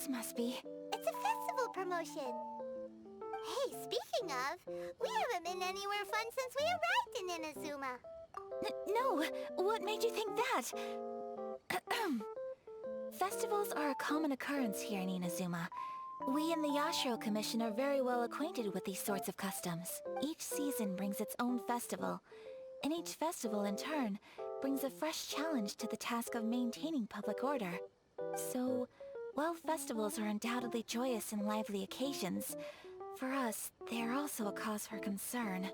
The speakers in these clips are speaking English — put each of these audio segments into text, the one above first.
This must be... It's a festival promotion. Hey, speaking of, we haven't been anywhere fun since we arrived in Inazuma. No! What made you think that? Festivals are a common occurrence here in Inazuma. We in the Yashiro Commission are very well acquainted with these sorts of customs. Each season brings its own festival, and each festival, in turn, brings a fresh challenge to the task of maintaining public order. So, while festivals are undoubtedly joyous and lively occasions, for us, they are also a cause for concern.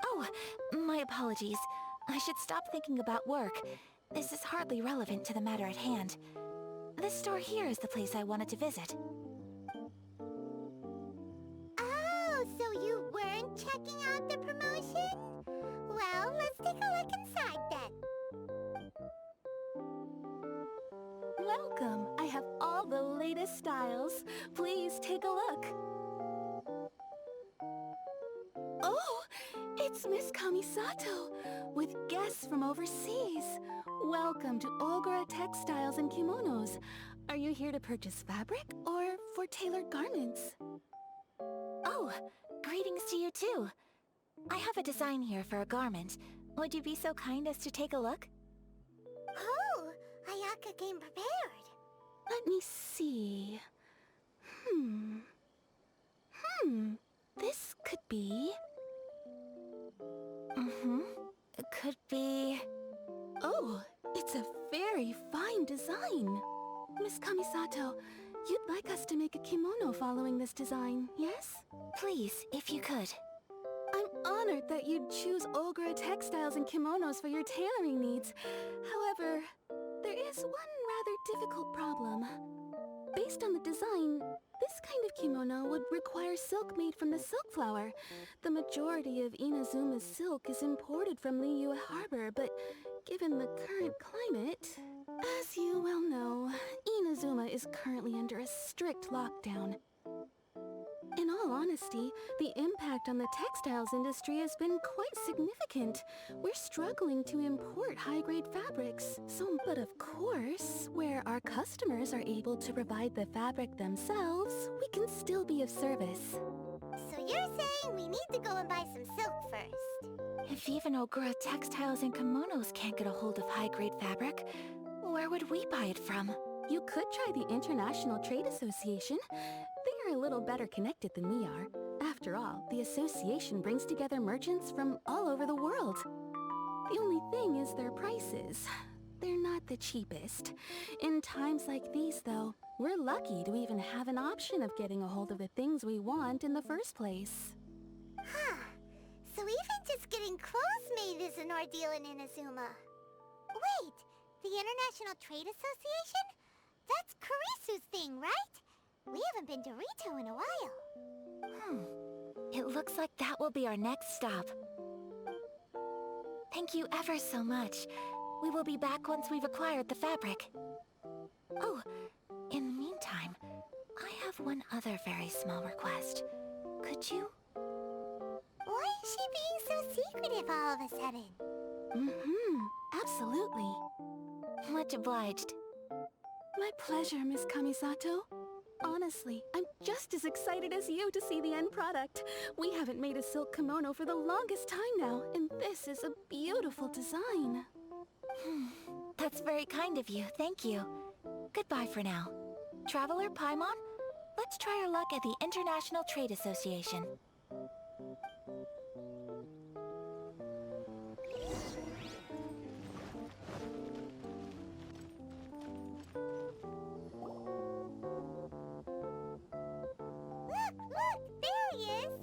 Oh, my apologies. I should stop thinking about work. This is hardly relevant to the matter at hand. This store here is the place I wanted to visit. Oh, so you weren't checking out the promotion? Well, let's take a look inside then. Welcome. I have all the latest styles. Please take a look. Oh, it's Miss Kamisato, with guests from overseas. Welcome to Ogura Textiles and Kimonos. Are you here to purchase fabric or for tailored garments? Oh, greetings to you too. I have a design here for a garment. Would you be so kind as to take a look? Oh, Ayaka came prepared. Let me see. This could be... Could be... Oh, it's a very fine design. Miss Kamisato, you'd like us to make a kimono following this design, yes? Please, if you could. I'm honored that you'd choose Ogura Textiles and Kimonos for your tailoring needs. However, there is one rather difficult problem. Based on the design, this kind of kimono would require silk made from the silk flower. The majority of Inazuma's silk is imported from Liyue Harbor, but given the current climate, as you well know, Inazuma is currently under a strict lockdown. In all honesty, the impact on the textiles industry has been quite significant. We're struggling to import high-grade fabrics. But of course, where our customers are able to provide the fabric themselves, we can still be of service. So you're saying we need to go and buy some silk first? If even Ogura Textiles and Kimonos can't get a hold of high-grade fabric, where would we buy it from? You could try the International Trade Association. They are a little better connected than we are. After all, the association brings together merchants from all over the world. The only thing is their prices. They're not the cheapest. In times like these, though, we're lucky to even have an option of getting a hold of the things we want in the first place. Huh. So even just getting clothes made is an ordeal in Inazuma. Wait, the International Trade Association? That's Kurisu's thing, right? We haven't been to Rito in a while. It looks like that will be our next stop. Thank you ever so much. We will be back once we've acquired the fabric. Oh, in the meantime, I have one other very small request. Could you? Why is she being so secretive all of a sudden? Absolutely. Much obliged. My pleasure, Miss Kamisato. Honestly, I'm just as excited as you to see the end product. We haven't made a silk kimono for the longest time now, and this is a beautiful design. That's very kind of you, thank you. Goodbye for now. Traveler Paimon, let's try our luck at the International Trade Association. Look, there he is!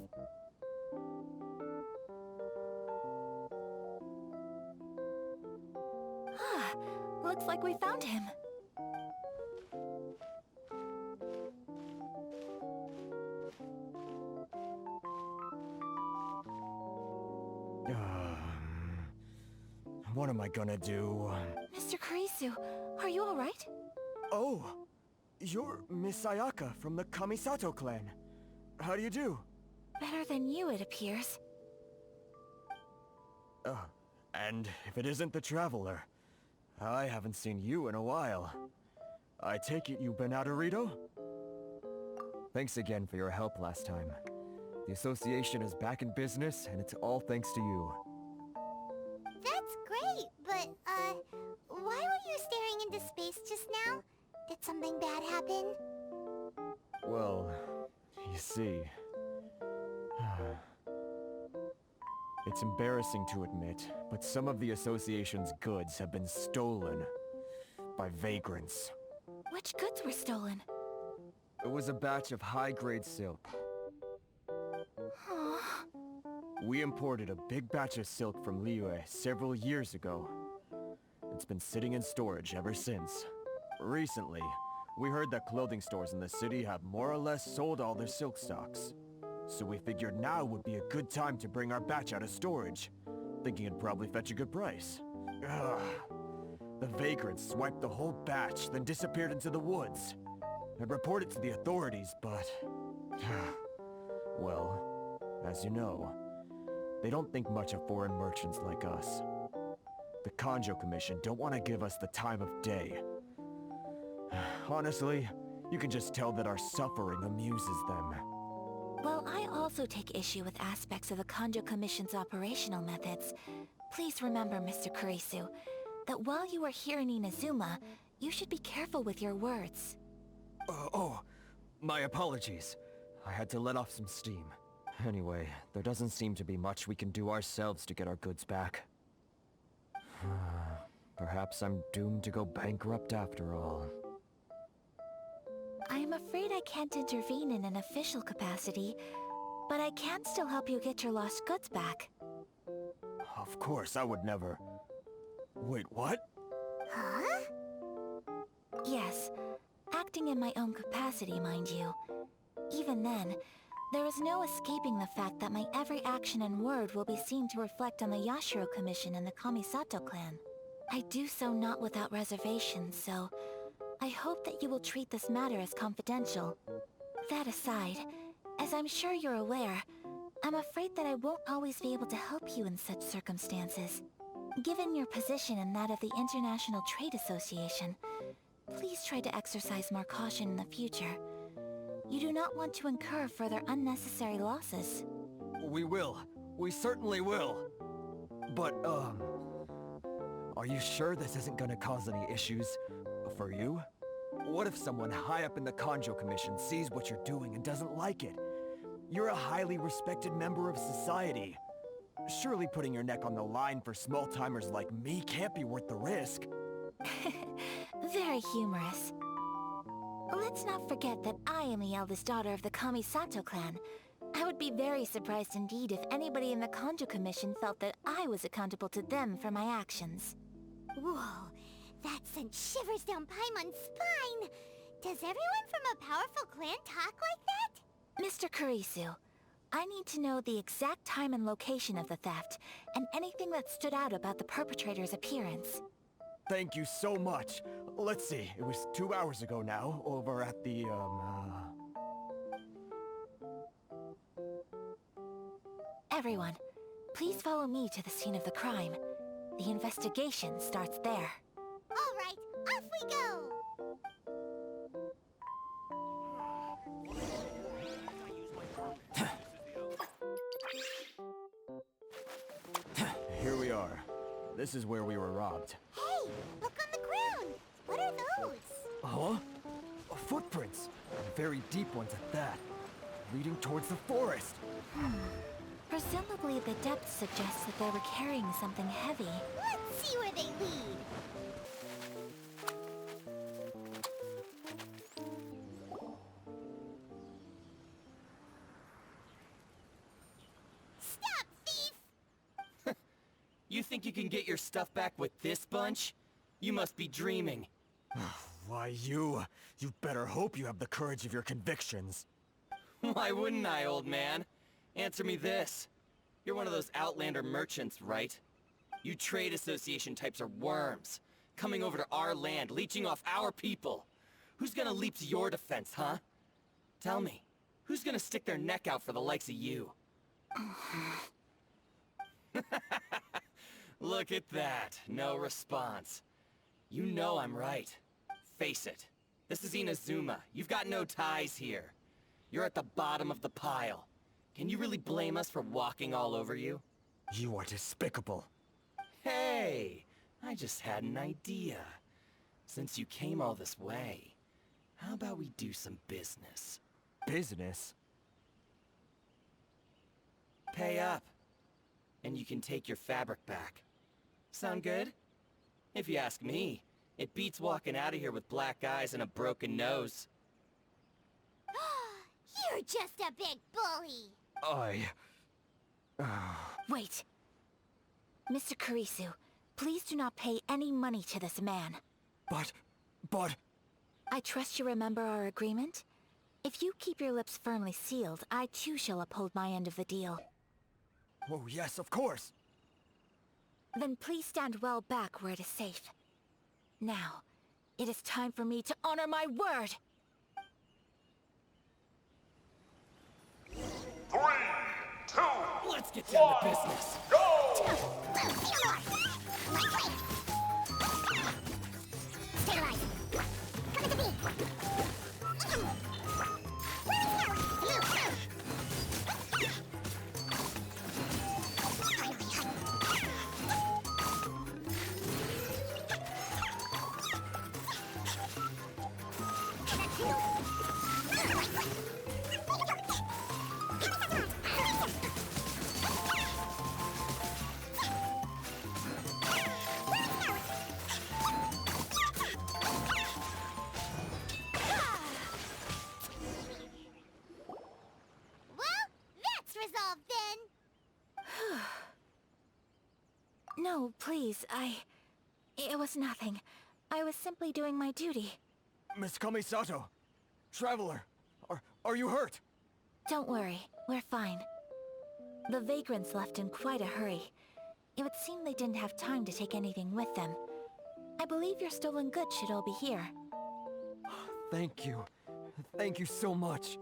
Looks like we found him. What am I gonna do? Mr. Kurisu, are you alright? Oh! You're Miss Ayaka from the Kamisato clan. How do you do? Better than you, it appears. And if it isn't the Traveler, I haven't seen you in a while. I take it you've been out of Rito? Thanks again for your help last time. The association is back in business, and it's all thanks to you. That's great, but, why were you staring into space just now? Did something bad happen? Well, you see... It's embarrassing to admit, but some of the association's goods have been stolen by vagrants. Which goods were stolen? It was a batch of high-grade silk. Aw. We imported a big batch of silk from Liyue several years ago. It's been sitting in storage ever since. Recently, we heard that clothing stores in the city have more or less sold all their silk stocks. So we figured now would be a good time to bring our batch out of storage, thinking it'd probably fetch a good price. Ugh. The vagrants swiped the whole batch, then disappeared into the woods. I'd report it to the authorities, but... well, as you know, they don't think much of foreign merchants like us. The Kanjo Commission don't want to give us the time of day. Honestly, you can just tell that our suffering amuses them. While I also take issue with aspects of the Kanjo Commission's operational methods, please remember, Mr. Kurisu, that while you are here in Inazuma, you should be careful with your words. My apologies. I had to let off some steam. Anyway, there doesn't seem to be much we can do ourselves to get our goods back. Perhaps I'm doomed to go bankrupt after all. I'm afraid I can't intervene in an official capacity, but I can still help you get your lost goods back. Of course, I would never... Wait, what? Huh? Yes, acting in my own capacity, mind you. Even then, there is no escaping the fact that my every action and word will be seen to reflect on the Yashiro Commission and the Kamisato clan. I do so not without reservation, so I hope that you will treat this matter as confidential. That aside, as I'm sure you're aware, I'm afraid that I won't always be able to help you in such circumstances. Given your position and that of the International Trade Association, please try to exercise more caution in the future. You do not want to incur further unnecessary losses. We will. We certainly will. But, are you sure this isn't gonna cause any issues for you? What if someone high up in the Kanjo Commission sees what you're doing and doesn't like it? You're a highly respected member of society. Surely putting your neck on the line for small-timers like me can't be worth the risk. Very humorous. Let's not forget that I am the eldest daughter of the Kamisato clan. I would be very surprised indeed if anybody in the Kanjo Commission felt that I was accountable to them for my actions. Whoa, that sent shivers down Paimon's spine! Does everyone from a powerful clan talk like that? Mr. Kurisu, I need to know the exact time and location of the theft, and anything that stood out about the perpetrator's appearance. Thank you so much. Let's see, it was 2 hours ago now, over at the, Everyone, please follow me to the scene of the crime. The investigation starts there. All right, off we go! Here we are. This is where we were robbed. Hey, look on the ground! What are those? Huh? Footprints. Very deep ones at that. Leading towards the forest. Presumably the depth suggests that they were carrying something heavy. Let's see where they lead. Stop, thief! You think you can get your stuff back with this bunch? You must be dreaming. Why, you better hope you have the courage of your convictions. Why wouldn't I, old man? Answer me this. You're one of those Outlander merchants, right? You trade association types are worms. Coming over to our land, leeching off our people. Who's gonna leap to your defense, huh? Tell me, who's gonna stick their neck out for the likes of you? Look at that. No response. You know I'm right. Face it. This is Inazuma. You've got no ties here. You're at the bottom of the pile. Can you really blame us for walking all over you? You are despicable. Hey! I just had an idea. Since you came all this way, how about we do some business? Business? Pay up, and you can take your fabric back. Sound good? If you ask me, it beats walking out of here with black eyes and a broken nose. You're just a big bully! Wait. Mr. Kurisu, please do not pay any money to this man. But... I trust you remember our agreement? If you keep your lips firmly sealed, I too shall uphold my end of the deal. Oh, yes, of course. Then please stand well back where it is safe. Now, it is time for me to honor my word! 3, 2, Let's get down to business! No, please, It was nothing. I was simply doing my duty. Miss Kamisato, Traveler, are you hurt? Don't worry, we're fine. The vagrants left in quite a hurry. It would seem they didn't have time to take anything with them. I believe your stolen goods should all be here. Thank you. Thank you so much.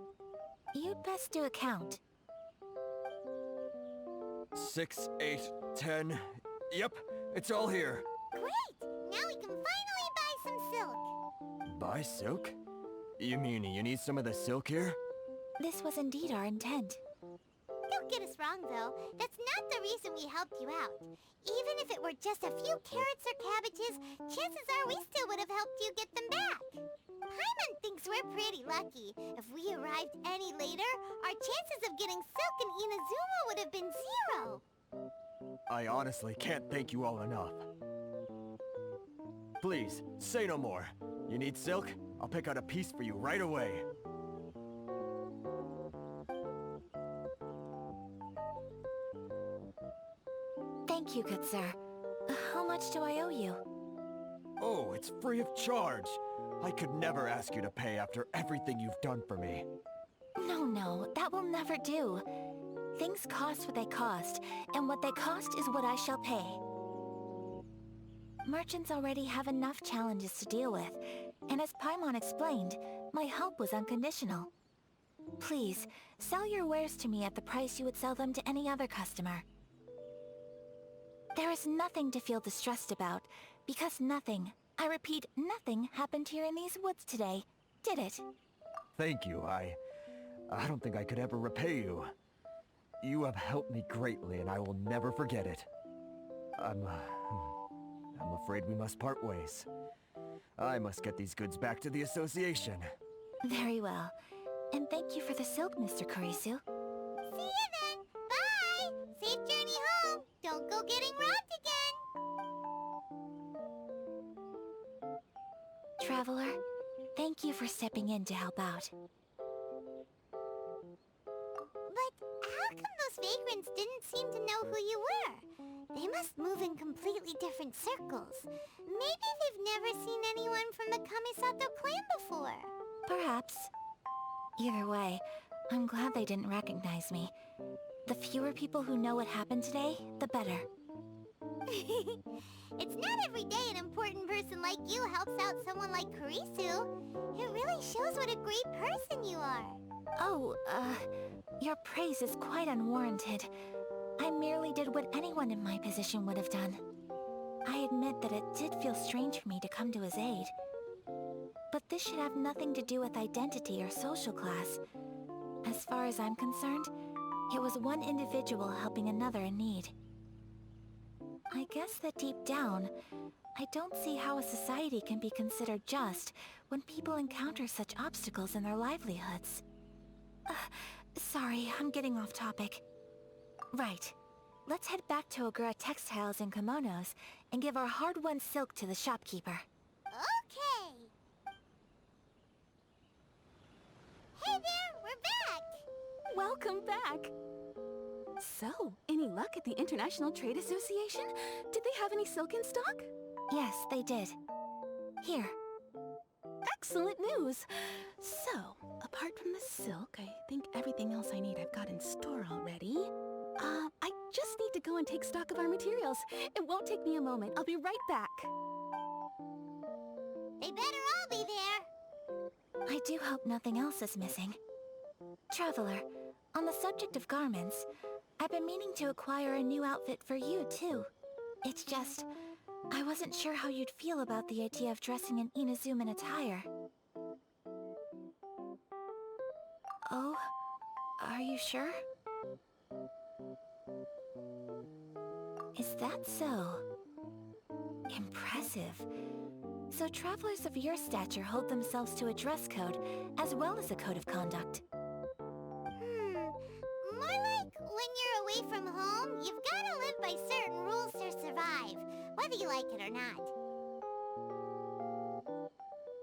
You'd best do a count. 6, 8, 10... Yep, it's all here. Great! Now we can finally buy some silk. Buy silk? You mean you need some of the silk here? This was indeed our intent. Don't get us wrong, though. That's not the reason we helped you out. Even if it were just a few carrots or cabbages, chances are we still would have helped you get them back. Paimon thinks we're pretty lucky. If we arrived any later, our chances of getting silk in Inazuma would have been 0. I honestly can't thank you all enough. Please, say no more. You need silk? I'll pick out a piece for you right away. Thank you, good sir. How much do I owe you? Oh, it's free of charge. I could never ask you to pay after everything you've done for me. No, that will never do. Things cost what they cost, and what they cost is what I shall pay. Merchants already have enough challenges to deal with, and as Paimon explained, my help was unconditional. Please, sell your wares to me at the price you would sell them to any other customer. There is nothing to feel distressed about, because nothing, I repeat, nothing happened here in these woods today, did it? Thank you. I don't think I could ever repay you. You have helped me greatly, and I will never forget it. I'm afraid we must part ways. I must get these goods back to the association. Very well. And thank you for the silk, Mr. Kurisu. See you then! Bye! Safe journey home! Don't go getting robbed again! Traveler, thank you for stepping in to help out. But how come those vagrants didn't seem to know who you were? They must move in completely different circles. Maybe they've never seen anyone from the Kamisato clan before. Perhaps. Either way, I'm glad they didn't recognize me. The fewer people who know what happened today, the better. It's not every day an important person like you helps out someone like Kurisu. It really shows what a great person you are. Oh, your praise is quite unwarranted. I merely did what anyone in my position would have done. I admit that it did feel strange for me to come to his aid. But this should have nothing to do with identity or social class. As far as I'm concerned, it was one individual helping another in need. I guess that deep down, I don't see how a society can be considered just when people encounter such obstacles in their livelihoods. Sorry, I'm getting off topic. Right. Let's head back to Ogura Textiles and Kimonos and give our hard-won silk to the shopkeeper. Okay! Hey there, we're back! Welcome back! So, any luck at the International Trade Association? Did they have any silk in stock? Yes, they did. Here. Excellent news! So, apart from the silk, I think everything else I need I've got in store already. I just need to go and take stock of our materials. It won't take me a moment. I'll be right back. They better all be there! I do hope nothing else is missing. Traveler, on the subject of garments, I've been meaning to acquire a new outfit for you, too. It's just, I wasn't sure how you'd feel about the idea of dressing in Inazuman attire. Oh, are you sure? Is that so? Impressive. So travelers of your stature hold themselves to a dress code, as well as a code of conduct. More like when you're away from home, you've gotta live by certain rules to survive, whether you like it or not.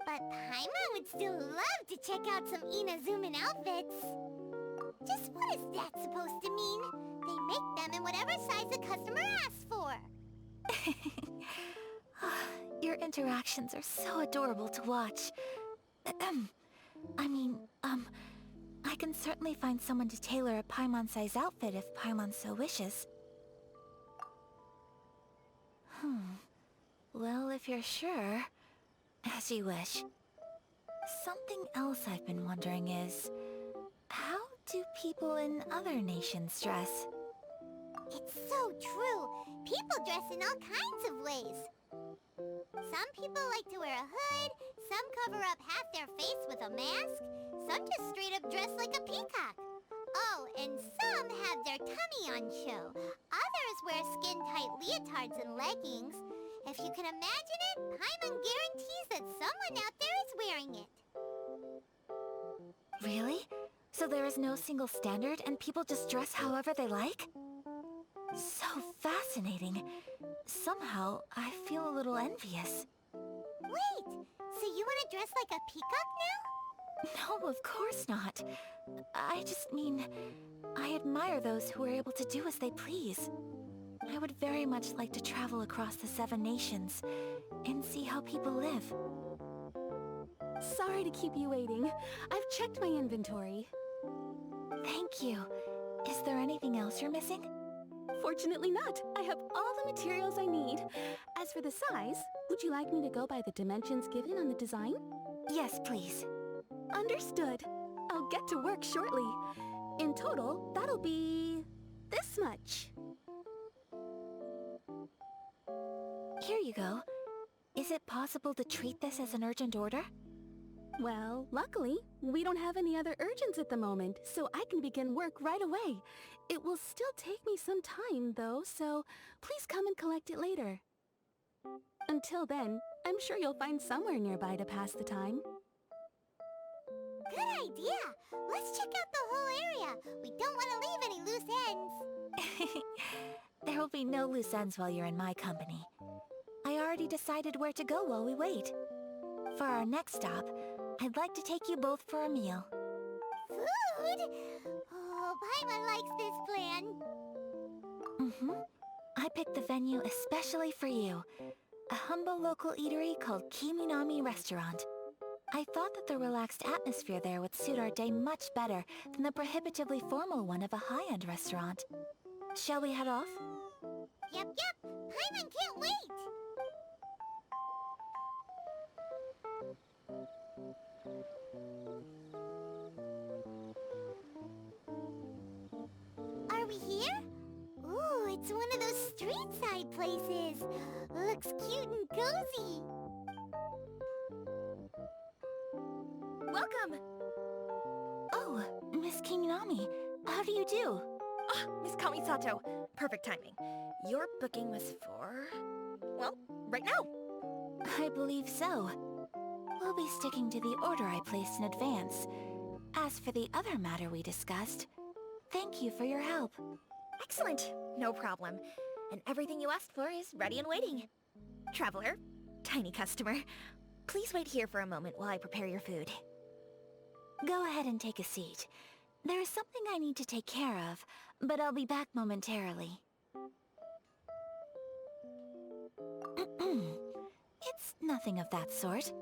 But Paimon would still love to check out some Inazuman outfits. Just what is that supposed to mean? They make them in whatever size the customer asks for. Your interactions are so adorable to watch. I can certainly find someone to tailor a Paimon-size outfit if Paimon so wishes. Well, if you're sure, as you wish. Something else I've been wondering is, how do people in other nations dress? It's so true. People dress in all kinds of ways. Some people like to wear a hood, some cover up half their face with a mask, some just straight up dress like a peacock. Oh, and some have their tummy on show. Others wear skin-tight leotards and leggings. If you can imagine it, Paimon guarantees that someone out there is wearing it. Really? So there is no single standard and people just dress however they like? So fascinating. Somehow, I feel a little envious. Wait, so you want to dress like a peacock now? No, of course not. I just mean, I admire those who are able to do as they please. I would very much like to travel across the 7 nations and see how people live. Sorry to keep you waiting. I've checked my inventory. Thank you. Is there anything else you're missing? Fortunately not. I have all the materials I need. As for the size, would you like me to go by the dimensions given on the design? Yes, please. Understood. I'll get to work shortly. In total, that'll be this much. Here you go. Is it possible to treat this as an urgent order? Well, luckily, we don't have any other urgents at the moment, so I can begin work right away. It will still take me some time, though, so please come and collect it later. Until then, I'm sure you'll find somewhere nearby to pass the time. Good idea! Let's check out the whole area. We don't want to leave any loose ends. There will be no loose ends while you're in my company. I already decided where to go while we wait. For our next stop, I'd like to take you both for a meal. Food? Oh, Paimon likes this plan. I picked the venue especially for you. A humble local eatery called Kiminami Restaurant. I thought that the relaxed atmosphere there would suit our day much better than the prohibitively formal one of a high-end restaurant. Shall we head off? Yep. Paimon can't wait. Are we here? Ooh, it's one of those street-side places. Looks cute and cozy. Welcome! Oh, Miss Kiminami, how do you do? Ah, Miss Kamisato. Perfect timing. Your booking was for... well, right now. I believe so. We'll be sticking to the order I placed in advance. As for the other matter we discussed, thank you for your help. Excellent. No problem. And everything you asked for is ready and waiting. Traveler, tiny customer, please wait here for a moment while I prepare your food. Go ahead and take a seat. There is something I need to take care of, but I'll be back momentarily. It's nothing of that sort.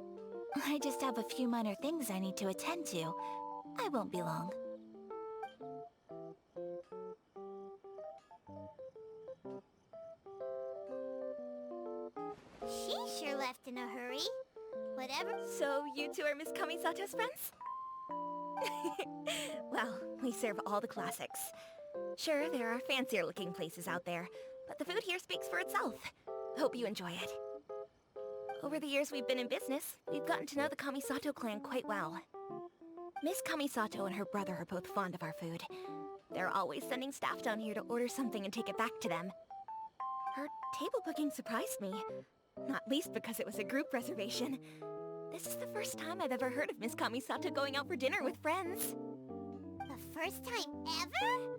I just have a few minor things I need to attend to. I won't be long. She sure left in a hurry. Whatever. So you two are Miss Kamisato's friends? Well, we serve all the classics. Sure, there are fancier looking places out there, but the food here speaks for itself. Hope you enjoy it. Over the years we've been in business, we've gotten to know the Kamisato clan quite well. Miss Kamisato and her brother are both fond of our food. They're always sending staff down here to order something and take it back to them. Her table booking surprised me, not least because it was a group reservation. This is the first time I've ever heard of Miss Kamisato going out for dinner with friends. The first time ever?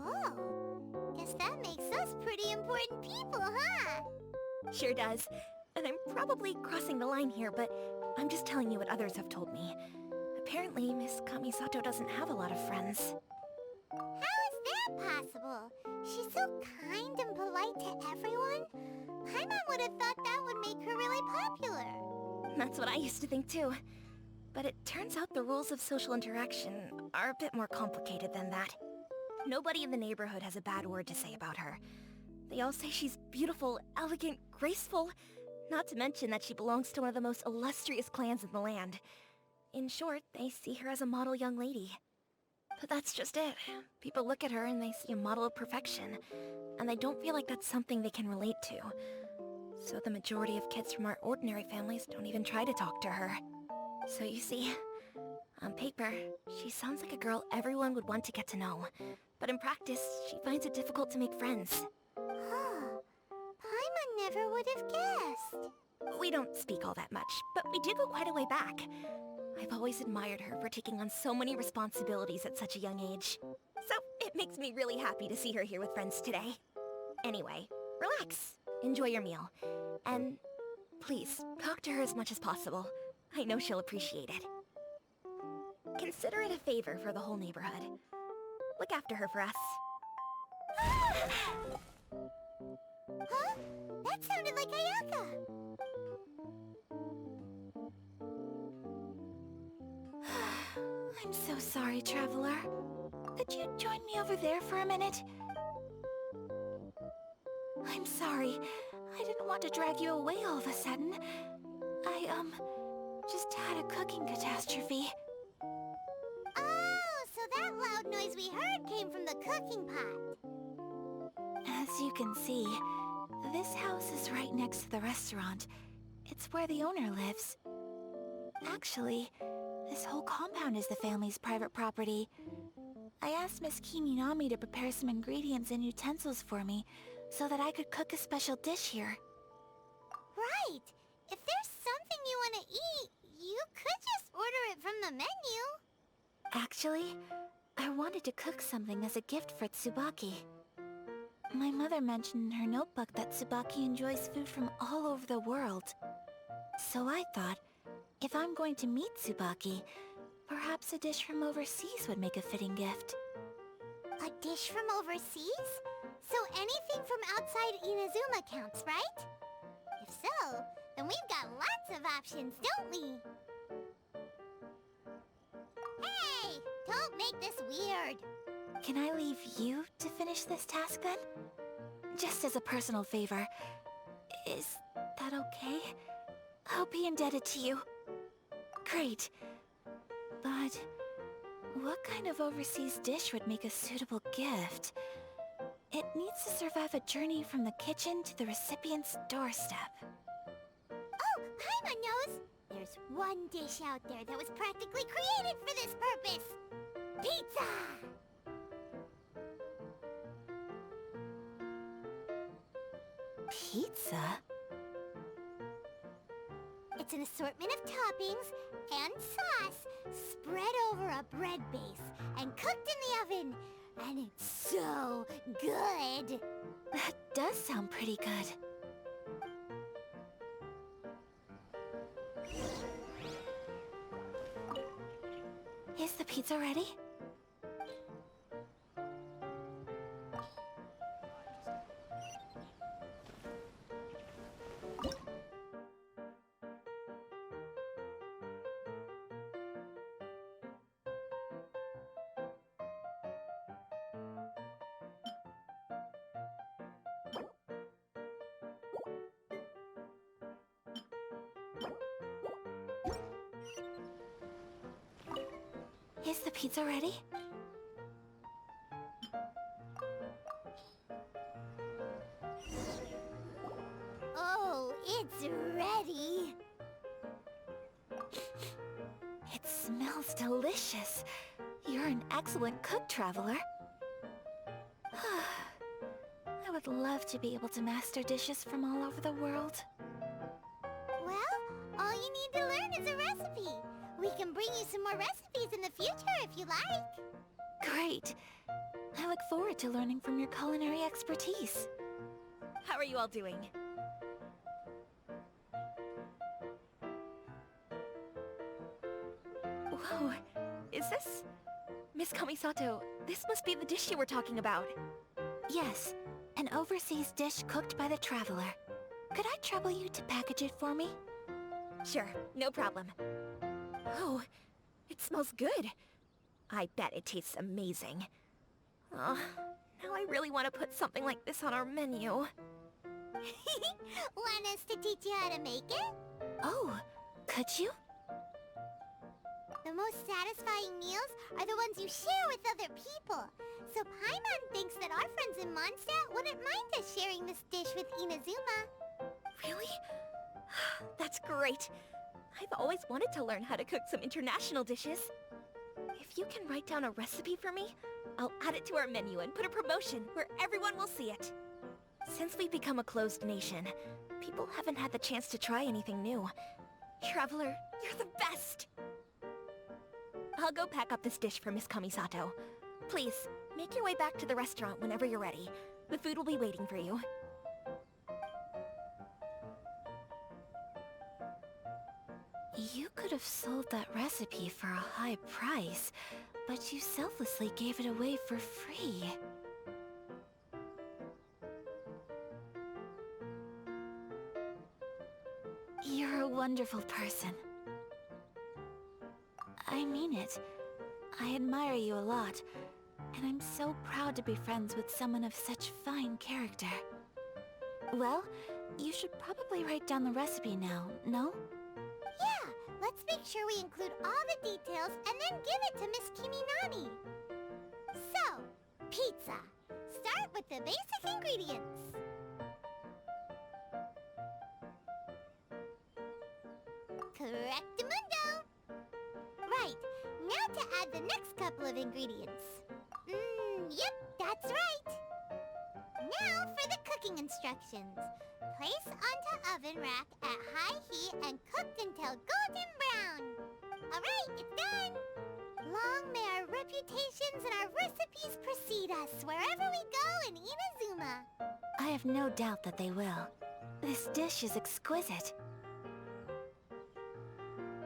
Oh, guess that makes us pretty important people, huh? Sure does. And I'm probably crossing the line here, but I'm just telling you what others have told me. Apparently, Miss Kamisato doesn't have a lot of friends. How is that possible? She's so kind and polite to everyone. My mom would have thought that would make her really popular. That's what I used to think too. But it turns out the rules of social interaction are a bit more complicated than that. Nobody in the neighborhood has a bad word to say about her. They all say she's beautiful, elegant, graceful, not to mention that she belongs to one of the most illustrious clans in the land. In short, they see her as a model young lady. But that's just it. People look at her and they see a model of perfection, and they don't feel like that's something they can relate to. So the majority of kids from our ordinary families don't even try to talk to her. So you see, on paper, she sounds like a girl everyone would want to get to know. But in practice, she finds it difficult to make friends. Huh. Paimon never would have guessed. We don't speak all that much, but we do go quite a way back. I've always admired her for taking on so many responsibilities at such a young age. So it makes me really happy to see her here with friends today. Anyway, relax. Enjoy your meal. And please, talk to her as much as possible. I know she'll appreciate it. Consider it a favor for the whole neighborhood. Look after her for us. Huh? That sounded like Ayaka. I'm so sorry, Traveler. Could you join me over there for a minute? I'm sorry. I didn't want to drag you away all of a sudden. I, just had a cooking catastrophe. Oh, so that loud noise we heard came from the cooking pot. As you can see, this house is right next to the restaurant. It's where the owner lives. Actually, this whole compound is the family's private property. I asked Miss Kiminami to prepare some ingredients and utensils for me, so that I could cook a special dish here. Right. If there's something you want to eat, you could just order it from the menu. Actually, I wanted to cook something as a gift for Tsubaki. My mother mentioned in her notebook that Tsubaki enjoys food from all over the world. So I thought, if I'm going to meet Tsubaki, perhaps a dish from overseas would make a fitting gift. A dish from overseas? So anything from outside Inazuma counts, right? If so, then we've got lots of options, don't we? Hey! Don't make this weird. Can I leave you to finish this task then? Just as a personal favor. Is that okay? I'll be indebted to you. Great. But what kind of overseas dish would make a suitable gift? It needs to survive a journey from the kitchen to the recipient's doorstep. Oh, Paimon knows! There's one dish out there that was practically created for this purpose. Pizza! Pizza? It's an assortment of toppings and sauce spread over a bread base and cooked in the oven. And it's so good. That does sound pretty good. Is the pizza ready? Is the pizza ready? Oh, it's ready. It smells delicious. You're an excellent cook, Traveler. I would love to be able to master dishes from all over the world. Well, all you need to learn is a recipe. We can bring you some more recipes in the future if you like. Great. I look forward to learning from your culinary expertise. How are you all doing? Whoa, is this... Miss Kamisato, this must be the dish you were talking about. Yes, an overseas dish cooked by the Traveler. Could I trouble you to package it for me? Sure, no problem. Oh, it smells good. I bet it tastes amazing. Oh, now I really want to put something like this on our menu. Want us to teach you how to make it? Oh, could you? The most satisfying meals are the ones you share with other people. So Paimon thinks that our friends in Mondstadt wouldn't mind us sharing this dish with Inazuma. Really? That's great. I've always wanted to learn how to cook some international dishes. If you can write down a recipe for me, I'll add it to our menu and put a promotion where everyone will see it. Since we've become a closed nation, people haven't had the chance to try anything new. Traveler, you're the best! I'll go pack up this dish for Miss Kamisato. Please, make your way back to the restaurant whenever you're ready. The food will be waiting for you. You could have sold that recipe for a high price, but you selflessly gave it away for free. You're a wonderful person. I mean it. I admire you a lot, and I'm so proud to be friends with someone of such fine character. Well, you should probably write down the recipe now, no? Yeah, let's make sure we include all the details and then give it to Miss Kiminami. So, pizza. Start with the basic ingredients. Correctamundo! Right, now to add the next couple of ingredients. Yep, that's right. Now for the cooking instructions. Place onto oven rack at high heat and cooked until golden brown. Alright, it's done. Long may our reputations and our recipes precede us wherever we go in Inazuma. I have no doubt that they will. This dish is exquisite.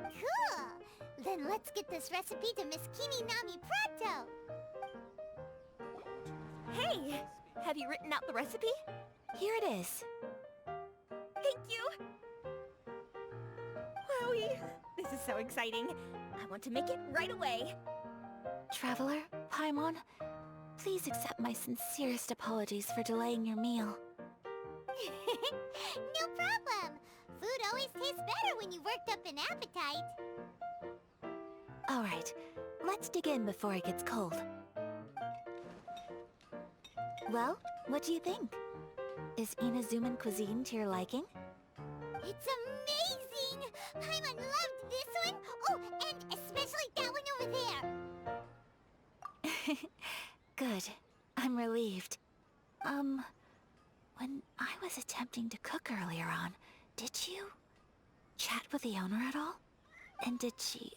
Cool! Then let's get this recipe to Miss Kiminami pronto! Hey! Have you written out the recipe? Here it is. Thank you! Wowie! This is so exciting. I want to make it right away. Traveler, Paimon, please accept my sincerest apologies for delaying your meal. No problem! Food always tastes better when you've worked up an appetite. Alright, let's dig in before it gets cold. Well, what do you think? Is Inazuman cuisine to your liking? It's amazing! Paimon loved this one! Oh, and especially that one over there! Good. I'm relieved. When I was attempting to cook earlier on, did you chat with the owner at all? And did she,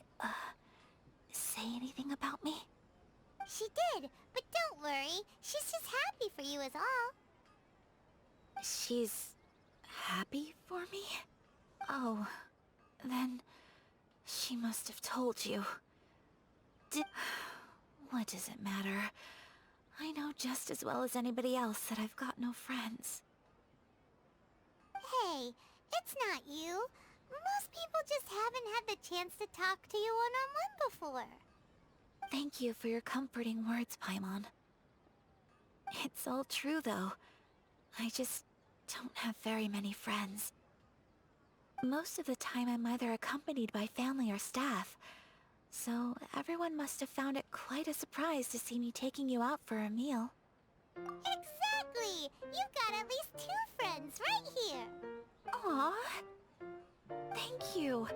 say anything about me? She did, but don't worry. She's just happy for you is all. She's happy for me? Oh, then she must have told you. What does it matter? I know just as well as anybody else that I've got no friends. Hey, it's not you. Most people just haven't had the chance to talk to you one-on-one before. Thank you for your comforting words, Paimon. It's all true, though. I just don't have very many friends. Most of the time I'm either accompanied by family or staff, so everyone must have found it quite a surprise to see me taking you out for a meal. Exactly! You've got at least 2 friends right here. Aww. Thank you.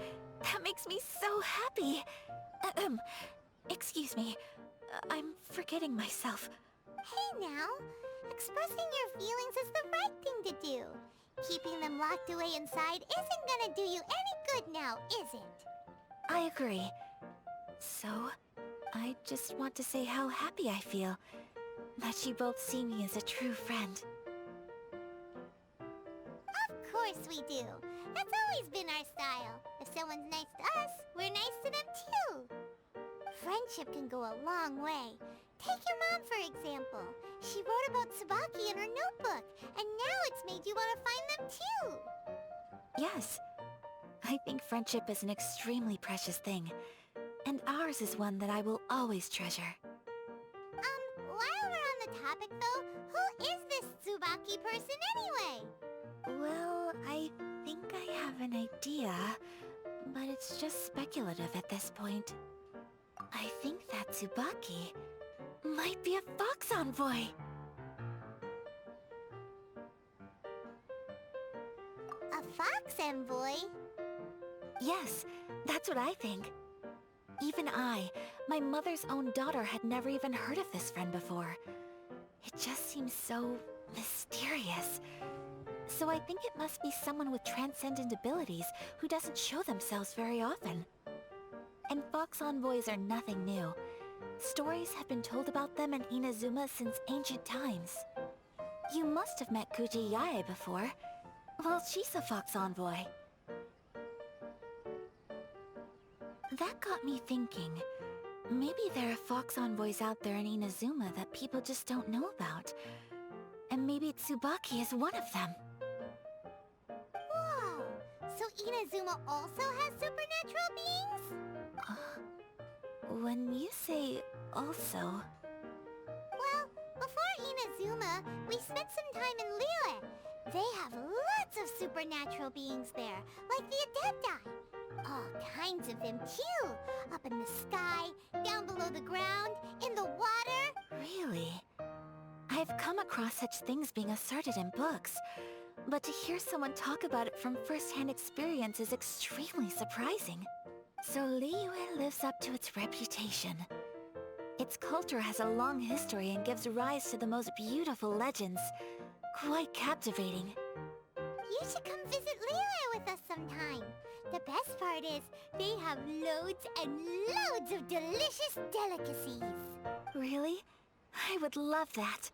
That makes me so happy. Excuse me. I'm forgetting myself. Hey now, expressing your feelings is the right thing to do. Keeping them locked away inside isn't gonna do you any good now, is it? I agree. So, I just want to say how happy I feel that you both see me as a true friend. Of course we do. That's always been our style. If someone's nice to us, we're nice to them too. Friendship can go a long way. Take your mom, for example. She wrote about Tsubaki in her notebook, and now it's made you want to find them too. Yes. I think friendship is an extremely precious thing, and ours is one that I will always treasure. While we're on the topic though, who is this Tsubaki person anyway? Well, I think I have an idea, but it's just speculative at this point. I think that Tsubaki might be a fox envoy. A fox envoy? Yes, that's what I think. Even I, my mother's own daughter, had never even heard of this friend before. It just seems so mysterious. So I think it must be someone with transcendent abilities who doesn't show themselves very often. And fox envoys are nothing new. Stories have been told about them in Inazuma since ancient times. You must have met Kuji Yae before. Well, she's a fox envoy. That got me thinking. Maybe there are fox envoys out there in Inazuma that people just don't know about. And maybe Tsubaki is one of them. Whoa! So Inazuma also has supernatural beings? When you say also... Well, before Inazuma, we spent some time in Liyue. They have lots of supernatural beings there, like the Adepti. All kinds of them too. Up in the sky, down below the ground, in the water. Really? I've come across such things being asserted in books, but to hear someone talk about it from first-hand experience is extremely surprising. So Liyue lives up to its reputation. Its culture has a long history and gives rise to the most beautiful legends. Quite captivating. You should come visit Liyue with us sometime. The best part is, they have loads and loads of delicious delicacies. Really? I would love that.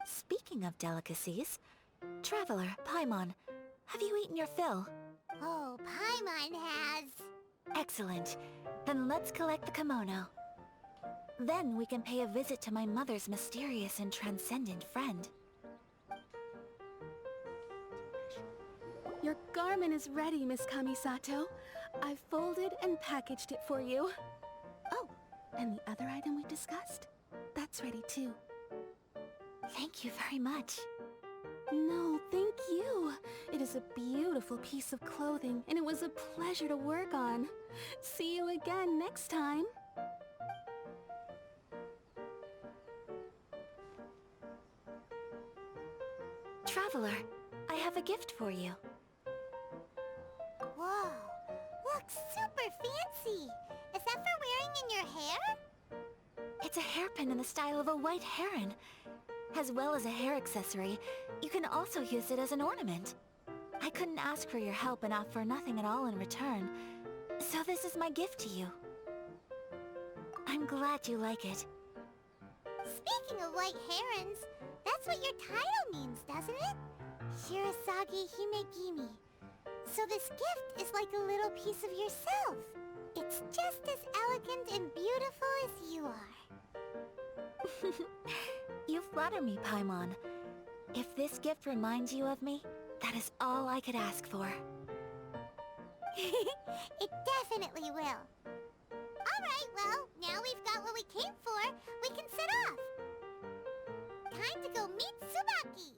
Speaking of delicacies, Traveler, Paimon, have you eaten your fill? Oh, Paimon has. Excellent. Then let's collect the kimono. Then we can pay a visit to my mother's mysterious and transcendent friend. Your garment is ready, Miss Kamisato. I've folded and packaged it for you. Oh, and the other item we discussed? That's ready too. Thank you very much. No, thank you. It is a beautiful piece of clothing, and it was a pleasure to work on. See you again next time. Traveler, I have a gift for you. Whoa, looks super fancy. Is that for wearing in your hair? It's a hairpin in the style of a white heron. As well as a hair accessory, you can also use it as an ornament. I couldn't ask for your help and offer nothing at all in return, so this is my gift to you. I'm glad you like it. Speaking of white herons, that's what your title means, doesn't it? Shirasagi Himegimi. So this gift is like a little piece of yourself. It's just as elegant and beautiful as you are. You flatter me, Paimon. If this gift reminds you of me, that is all I could ask for. It definitely will. Alright, well, now we've got what we came for, we can set off. Time to go meet Tsubaki.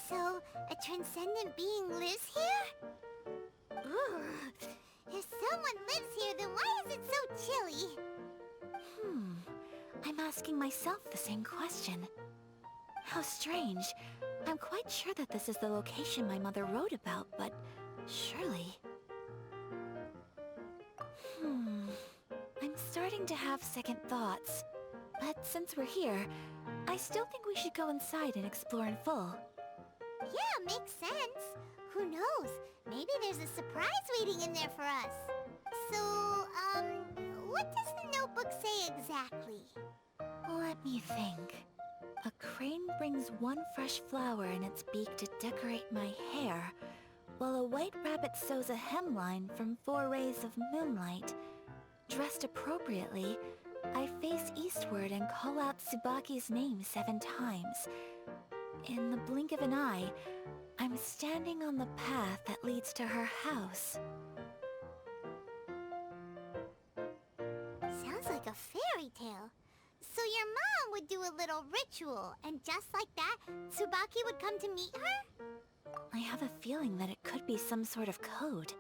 So, a transcendent being lives here? Ooh. If someone lives here, then why is it so chilly? I'm asking myself the same question. How strange. I'm quite sure that this is the location my mother wrote about, but surely... I'm starting to have second thoughts. But since we're here, I still think we should go inside and explore in full. Yeah, makes sense. Who knows? Maybe there's a surprise waiting in there for us. So, what does the notebook say exactly? Let me think. A crane brings one fresh flower in its beak to decorate my hair, while a white rabbit sews a hemline from 4 rays of moonlight. Dressed appropriately, I face eastward and call out Tsubaki's name 7 times. In the blink of an eye, I'm standing on the path that leads to her house. Sounds like a fairy tale. So your mom would do a little ritual, and just like that, Tsubaki would come to meet her? I have a feeling that it could be some sort of code.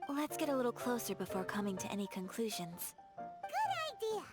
Let's get a little closer before coming to any conclusions. Good idea.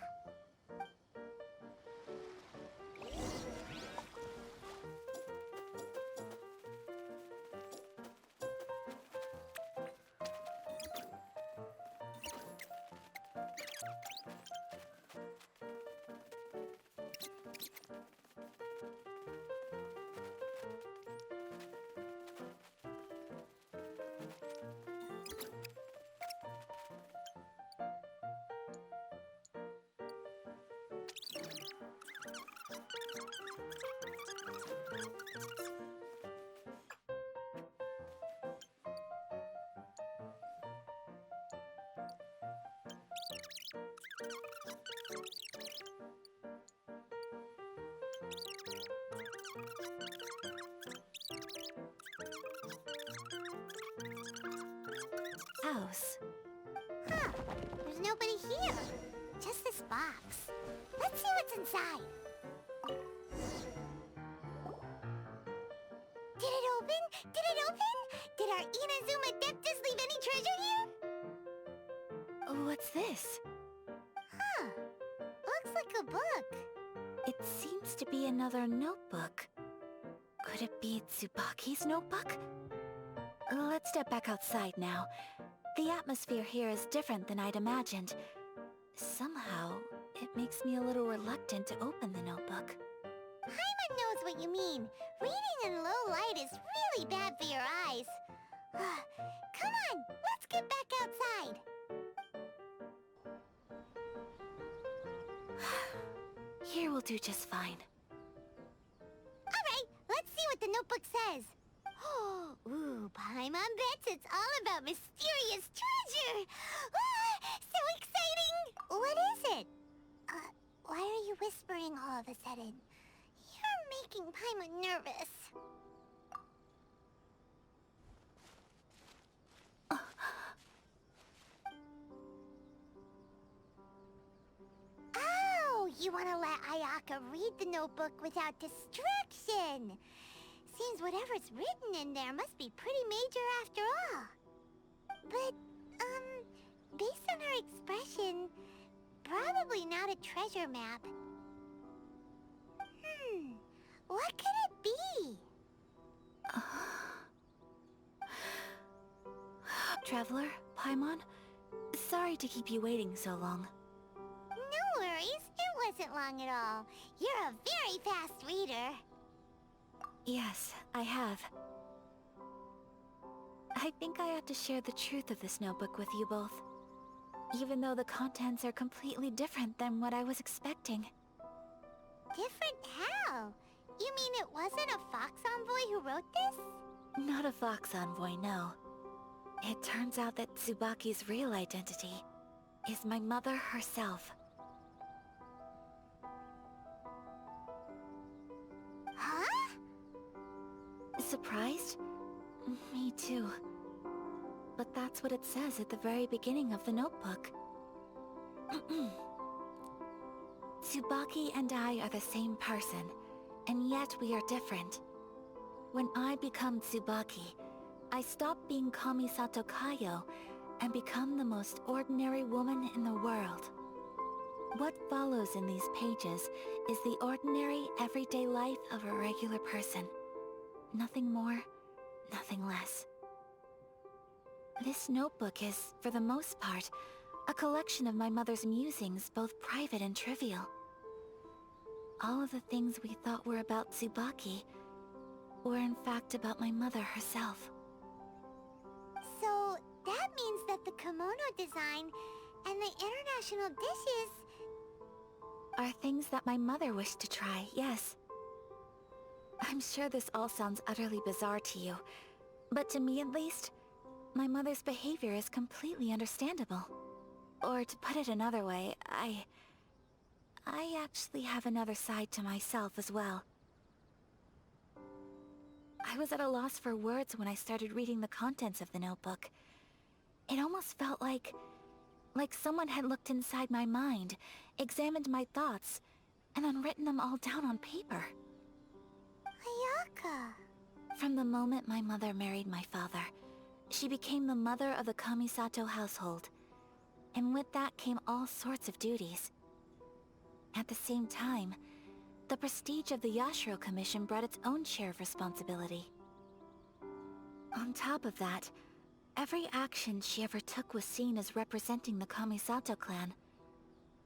House. Huh. There's nobody here. Just this box. Let's see what's inside. Did it open? Did it open? Did our Inazuma Adeptus leave any treasure here? What's this? Huh. Looks like a book. It seems to be another notebook. Could it be Tsubaki's notebook? Let's step back outside now. The atmosphere here is different than I'd imagined. Somehow, it makes me a little reluctant to open the notebook. Paimon knows what you mean. Reading in low light is really bad for your eyes. Come on, let's get back outside. Here will do just fine. Alright, let's see what the notebook says. Ooh, Paimon bets it's all about mysterious treasure! So exciting! What is it? Why are you whispering all of a sudden? You're making Paimon nervous. Oh, you want to let Ayaka read the notebook without distraction. Seems whatever's written in there must be pretty major after all. But, based on her expression, probably not a treasure map. What could it be? Traveler, Paimon, Sorry to keep you waiting so long. No worries, it wasn't long at all. You're a very fast reader. Yes, I have. I think I ought to share the truth of this notebook with you both. Even though the contents are completely different than what I was expecting. Different how? You mean it wasn't a Fox Envoy who wrote this? Not a Fox Envoy, no. It turns out that Tsubaki's real identity is my mother herself. Huh? Surprised? Me too. But that's what it says at the very beginning of the notebook. Tsubaki and I are the same person, and yet we are different. When I become Tsubaki, I stop being Kamisato Kayo and become the most ordinary woman in the world. What follows in these pages is the ordinary, everyday life of a regular person. Nothing more, nothing less. This notebook is, for the most part, a collection of my mother's musings, both private and trivial. All of the things we thought were about Tsubaki were in fact about my mother herself. So, that means that the kimono design and the international dishes... Are things that my mother wished to try, yes. I'm sure this all sounds utterly bizarre to you, but to me at least, my mother's behavior is completely understandable. Or to put it another way, I actually have another side to myself as well. I was at a loss for words when I started reading the contents of the notebook. It almost felt like someone had looked inside my mind, examined my thoughts, and then written them all down on paper. Ayaka... From the moment my mother married my father, she became the mother of the Kamisato household. And with that came all sorts of duties. At the same time, the prestige of the Yashiro Commission brought its own share of responsibility. On top of that, every action she ever took was seen as representing the Kamisato clan.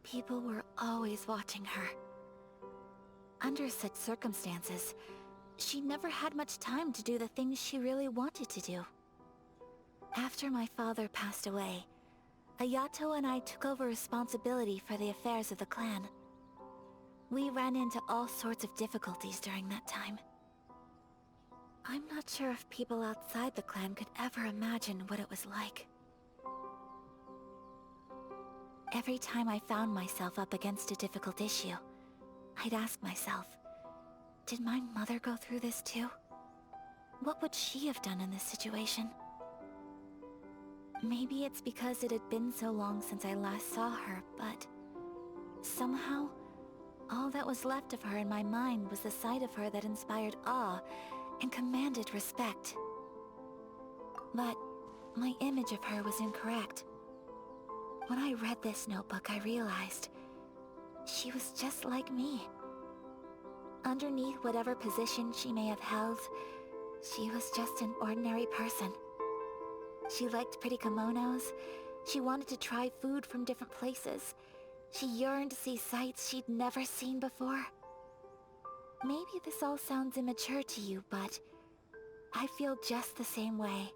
People were always watching her. Under such circumstances, she never had much time to do the things she really wanted to do. After my father passed away, Ayato and I took over responsibility for the affairs of the clan. We ran into all sorts of difficulties during that time. I'm not sure if people outside the clan could ever imagine what it was like. Every time I found myself up against a difficult issue, I'd ask myself, did my mother go through this too? What would she have done in this situation? Maybe it's because it had been so long since I last saw her, but somehow, all that was left of her in my mind was the sight of her that inspired awe and commanded respect. But my image of her was incorrect. When I read this notebook, I realized she was just like me. Underneath whatever position she may have held, she was just an ordinary person. She liked pretty kimonos. She wanted to try food from different places. She yearned to see sights she'd never seen before. Maybe this all sounds immature to you, but I feel just the same way.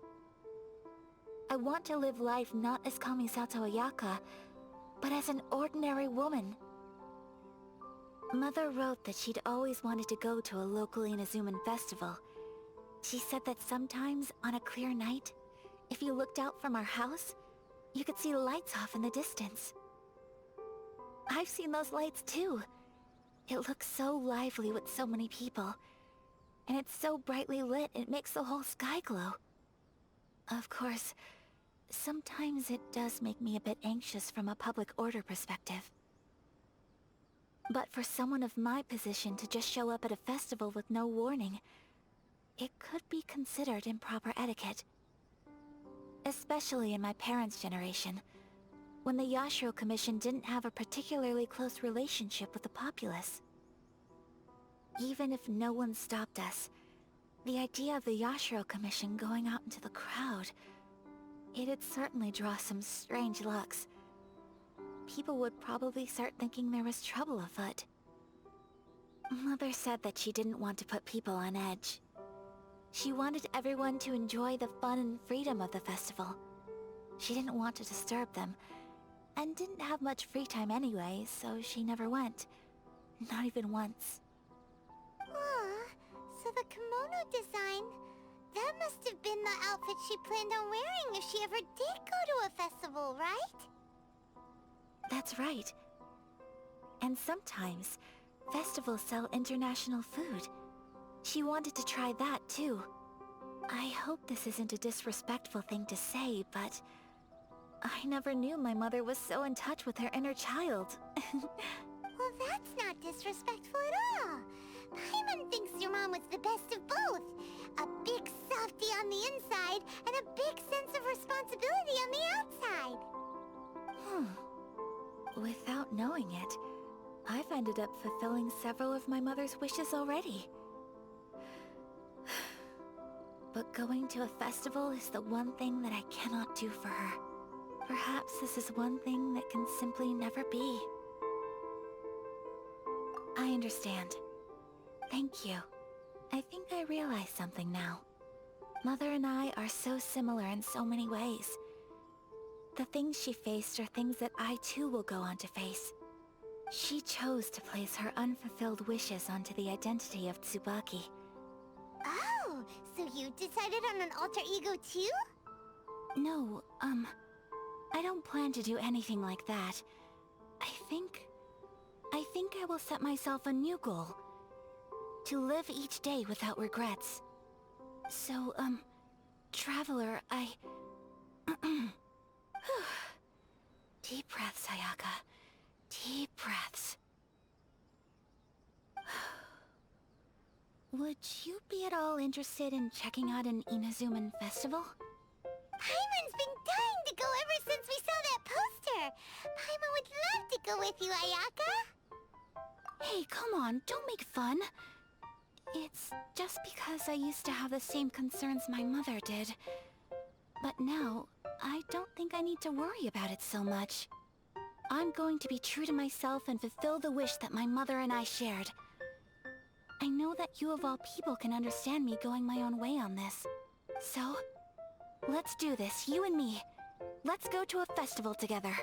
I want to live life not as Kamisato Ayaka, but as an ordinary woman. Mother wrote that she'd always wanted to go to a local Inazuman festival. She said that sometimes, on a clear night, if you looked out from our house, you could see lights off in the distance. I've seen those lights too. It looks so lively with so many people. And it's so brightly lit, it makes the whole sky glow. Of course, sometimes it does make me a bit anxious from a public order perspective. But for someone of my position to just show up at a festival with no warning, it could be considered improper etiquette. Especially in my parents' generation, when the Yashiro Commission didn't have a particularly close relationship with the populace. Even if no one stopped us, the idea of the Yashiro Commission going out into the crowd, It'd certainly draw some strange looks. People would probably start thinking there was trouble afoot. Mother said that she didn't want to put people on edge. She wanted everyone to enjoy the fun and freedom of the festival. She didn't want to disturb them, and didn't have much free time anyway, so she never went. Not even once. Aw, so the kimono design, that must have been the outfit she planned on wearing if she ever did go to a festival, right? That's right. And sometimes, festivals sell international food. She wanted to try that too. I hope this isn't a disrespectful thing to say, but I never knew my mother was so in touch with her inner child. Well, that's not disrespectful at all. Paimon thinks your mom was the best of both. A big softie on the inside, and a big sense of responsibility on the outside. Without knowing it, I've ended up fulfilling several of my mother's wishes already. But going to a festival is the one thing that I cannot do for her. Perhaps this is one thing that can simply never be. I understand. Thank you. I think I realize something now. Mother and I are so similar in so many ways. The things she faced are things that I too will go on to face. She chose to place her unfulfilled wishes onto the identity of Tsubaki. Oh, so you decided on an alter ego too? No, I don't plan to do anything like that. I think I will set myself a new goal. To live each day without regrets. So, Traveler, Deep breaths, Ayaka. Deep breaths. Would you be at all interested in checking out an Inazuman festival? Paimon's been dying to go ever since we saw that poster! Paimon would love to go with you, Ayaka! Hey, come on, don't make fun. It's just because I used to have the same concerns my mother did. But now, I don't think I need to worry about it so much. I'm going to be true to myself and fulfill the wish that my mother and I shared. I know that you of all people can understand me going my own way on this. So, let's do this, you and me. Let's go to a festival together.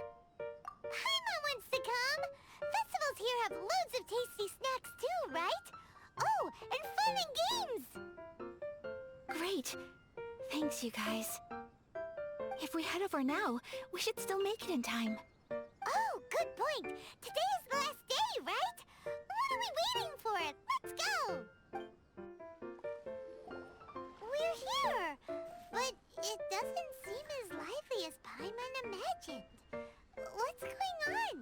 Paimon wants to come! Festivals here have loads of tasty snacks too, right? Oh, and fun and games! Great. Thanks, you guys. If we head over now, we should still make it in time. Oh, good point! Today is the last day, right? What are we waiting for? Let's go! We're here! But it doesn't seem as lively as Paimon imagined. What's going on?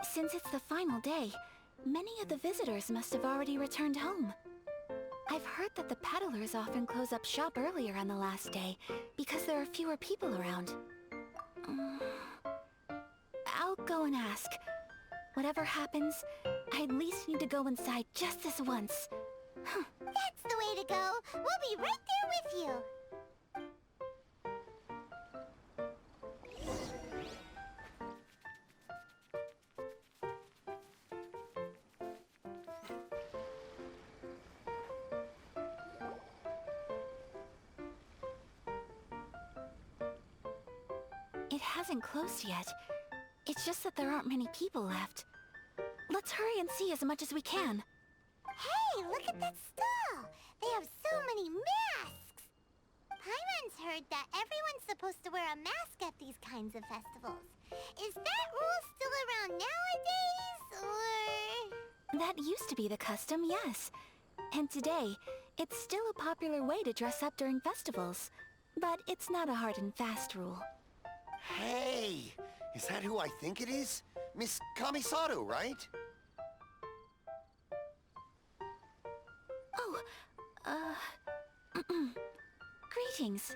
Since it's the final day, many of the visitors must have already returned home. I've heard that the peddlers often close up shop earlier on the last day, because there are fewer people around. I'll go and ask. Whatever happens, I at least need to go inside just this once. That's the way to go! We'll be right there with you! It hasn't closed yet. It's just that there aren't many people left. Let's hurry and see as much as we can. Hey, look at that stall! They have so many masks! Paimon's heard that everyone's supposed to wear a mask at these kinds of festivals. Is that rule still around nowadays, or...? That used to be the custom, yes. And today, it's still a popular way to dress up during festivals. But it's not a hard and fast rule. Hey! Is that who I think it is? Miss Kamisato, right? Greetings.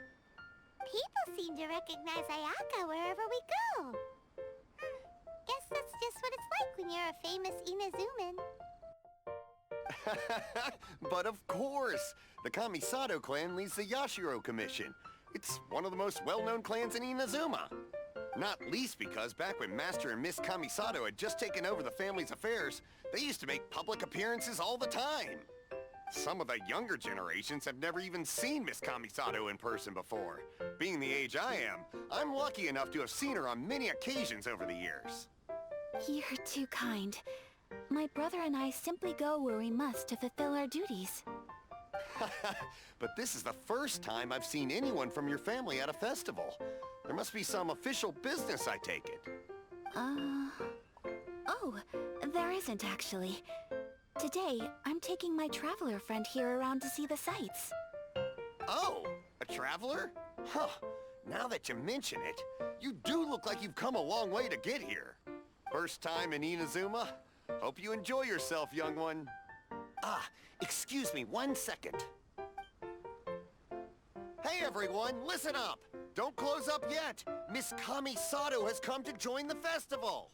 People seem to recognize Ayaka wherever we go. Guess that's just what it's like when you're a famous Inazuman. But of course! The Kamisato clan leads the Yashiro Commission. It's one of the most well-known clans in Inazuma. Not least because back when Master and Miss Kamisato had just taken over the family's affairs, they used to make public appearances all the time. Some of the younger generations have never even seen Miss Kamisato in person before. Being the age I am, I'm lucky enough to have seen her on many occasions over the years. You're too kind. My brother and I simply go where we must to fulfill our duties. But this is the first time I've seen anyone from your family at a festival. There must be some official business, I take it. Oh, there isn't actually. Today, I'm taking my traveler friend here around to see the sights. Oh, a traveler? Huh. Now that you mention it, you do look like you've come a long way to get here. First time in Inazuma? Hope you enjoy yourself, young one. Ah, excuse me 1 second. Hey everyone, listen up! Don't close up yet! Miss Kamisato has come to join the festival!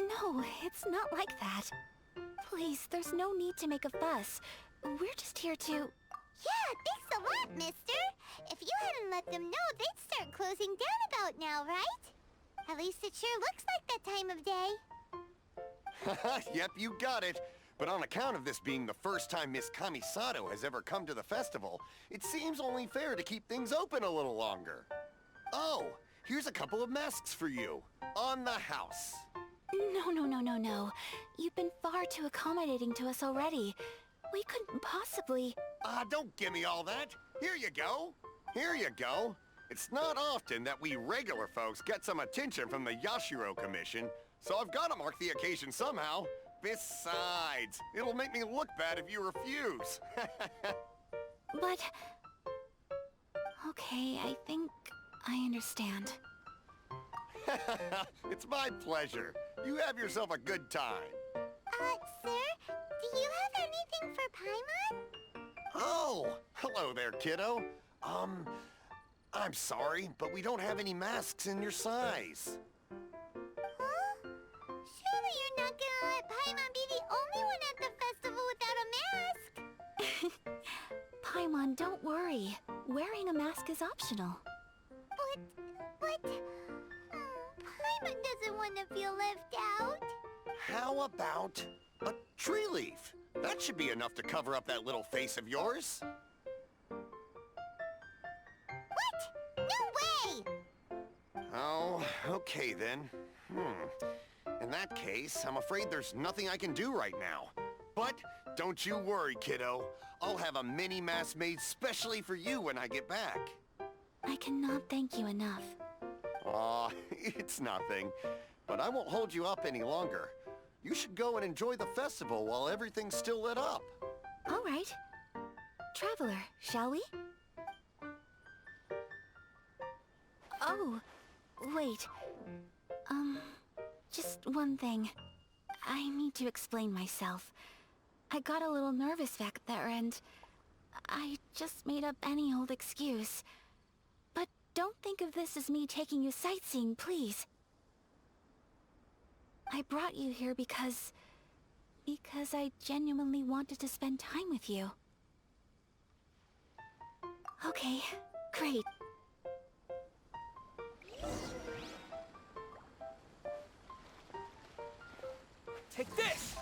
No, it's not like that. Please, there's no need to make a fuss. We're just here to... Yeah, thanks a lot, mister. If you hadn't let them know, they'd start closing down about now, right? At least it sure looks like that time of day. Yep, you got it. But on account of this being the first time Miss Kamisato has ever come to the festival, it seems only fair to keep things open a little longer. Oh, here's a couple of masks for you. On the house. No. You've been far too accommodating to us already. We couldn't possibly... Don't give me all that. Here you go. Here you go. It's not often that we regular folks get some attention from the Yashiro Commission, so I've got to mark the occasion somehow. Besides, it'll make me look bad if you refuse. But... Okay, I think I understand. It's my pleasure. You have yourself a good time. Sir, do you have anything for Paimon? Oh, hello there, kiddo. I'm sorry, but we don't have any masks in your size. Huh? Surely you're not gonna let Paimon be the only one at the festival without a mask? Paimon, don't worry. Wearing a mask is optional. But... Paimon doesn't want to feel left out. How about a tree leaf? That should be enough to cover up that little face of yours. What? No way! Oh, okay then. In that case, I'm afraid there's nothing I can do right now. But don't you worry, kiddo. I'll have a mini mask made specially for you when I get back. I cannot thank you enough. Aw, it's nothing. But I won't hold you up any longer. You should go and enjoy the festival while everything's still lit up. All right. Traveler, shall we? Oh, wait. Just one thing. I need to explain myself. I got a little nervous back there and I just made up any old excuse. But don't think of this as me taking you sightseeing, please. I brought you here because I genuinely wanted to spend time with you. Okay, great. Take this!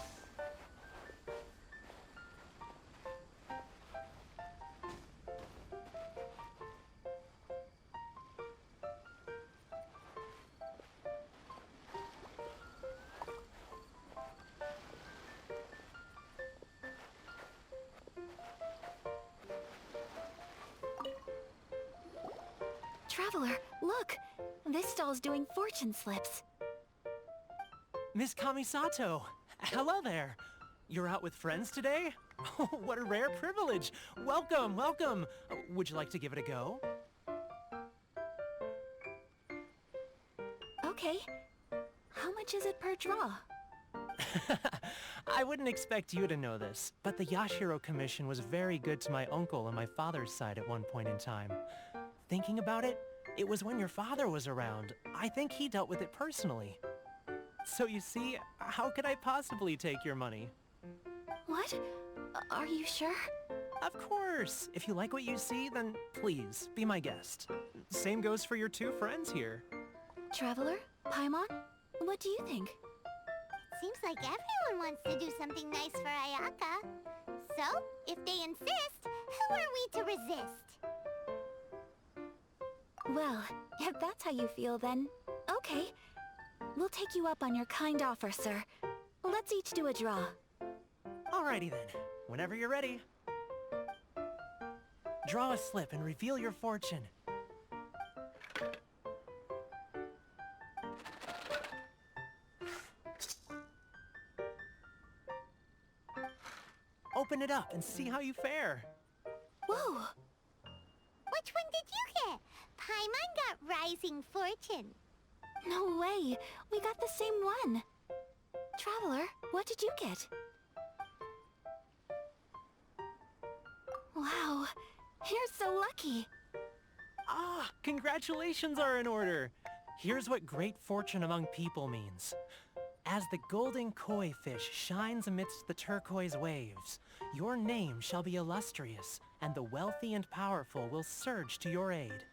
Traveler, look! This stall's doing fortune slips. Miss Kamisato! Hello there! You're out with friends today? Oh, what a rare privilege! Welcome, welcome! Would you like to give it a go? Okay. How much is it per draw? I wouldn't expect you to know this, but the Yashiro Commission was very good to my uncle on my father's side at one point in time. Thinking about it, it was when your father was around. I think he dealt with it personally. So you see, how could I possibly take your money? What? Are you sure? Of course! If you like what you see, then please, be my guest. Same goes for your two friends here. Traveler? Paimon? What do you think? Seems like everyone wants to do something nice for Ayaka. So, if they insist, who are we to resist? Well, if that's how you feel, then okay. We'll take you up on your kind offer, sir. Let's each do a draw. Alrighty then. Whenever you're ready. Draw a slip and reveal your fortune. Open it up and see how you fare. Whoa! Which one did you get? Paimon got Rising Fortune. No way! We got the same one! Traveler, what did you get? Wow, you're so lucky! Ah, congratulations are in order. Here's what great fortune among people means. As the golden koi fish shines amidst the turquoise waves, your name shall be illustrious, and the wealthy and powerful will surge to your aid.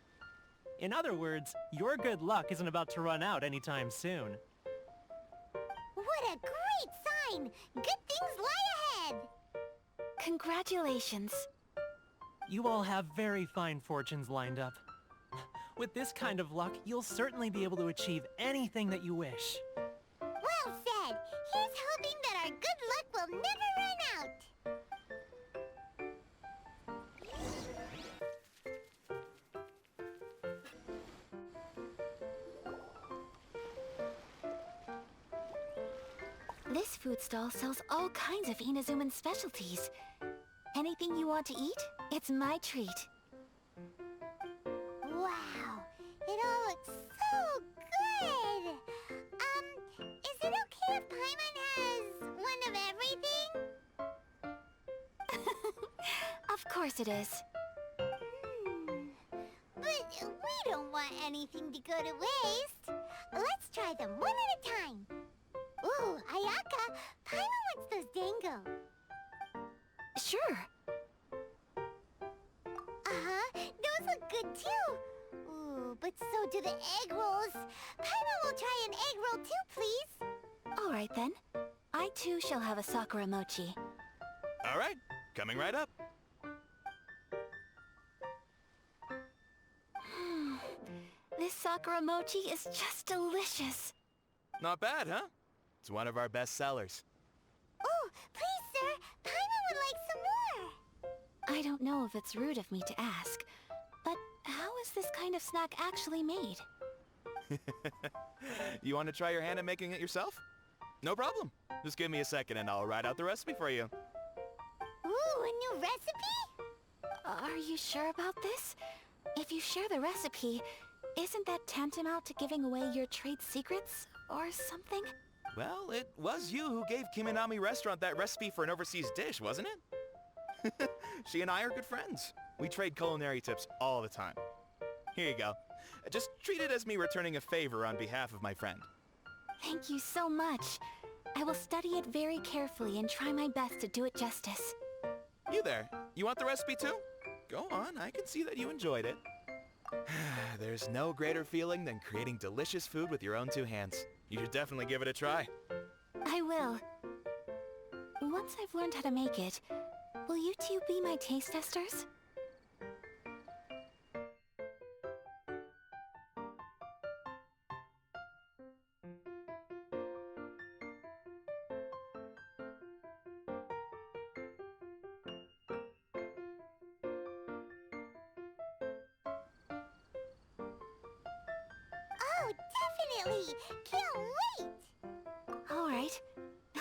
In other words, your good luck isn't about to run out anytime soon. What a great sign! Good things lie ahead! Congratulations. You all have very fine fortunes lined up. With this kind of luck, you'll certainly be able to achieve anything that you wish. Well said! Here's hoping that our good luck will never run out! This food stall sells all kinds of Inazuman specialties. Anything you want to eat, it's my treat. Wow! It all looks so good! Is it okay if Paimon has one of everything? Of course it is. But we don't want anything to go to waste. Let's try them one at a time. Ooh, Ayaka, Paimon wants those dango. Sure. Uh-huh, those look good too. Ooh, but so do the egg rolls. Paimon will try an egg roll too, please. All right then. I too shall have a Sakura mochi. All right, coming right up. This Sakura mochi is just delicious. Not bad, huh? It's one of our best sellers. Oh, please, sir. Paimon would like some more. I don't know if it's rude of me to ask, but how is this kind of snack actually made? You want to try your hand at making it yourself? No problem. Just give me a second and I'll write out the recipe for you. Ooh, a new recipe? Are you sure about this? If you share the recipe, isn't that tantamount to giving away your trade secrets or something? Well, it was you who gave Kiminami Restaurant that recipe for an overseas dish, wasn't it? She and I are good friends. We trade culinary tips all the time. Here you go. Just treat it as me returning a favor on behalf of my friend. Thank you so much. I will study it very carefully and try my best to do it justice. You there. You want the recipe too? Go on, I can see that you enjoyed it. There's no greater feeling than creating delicious food with your own two hands. You should definitely give it a try. I will. Once I've learned how to make it, will you two be my taste testers? Oh, definitely! Can't wait! All right.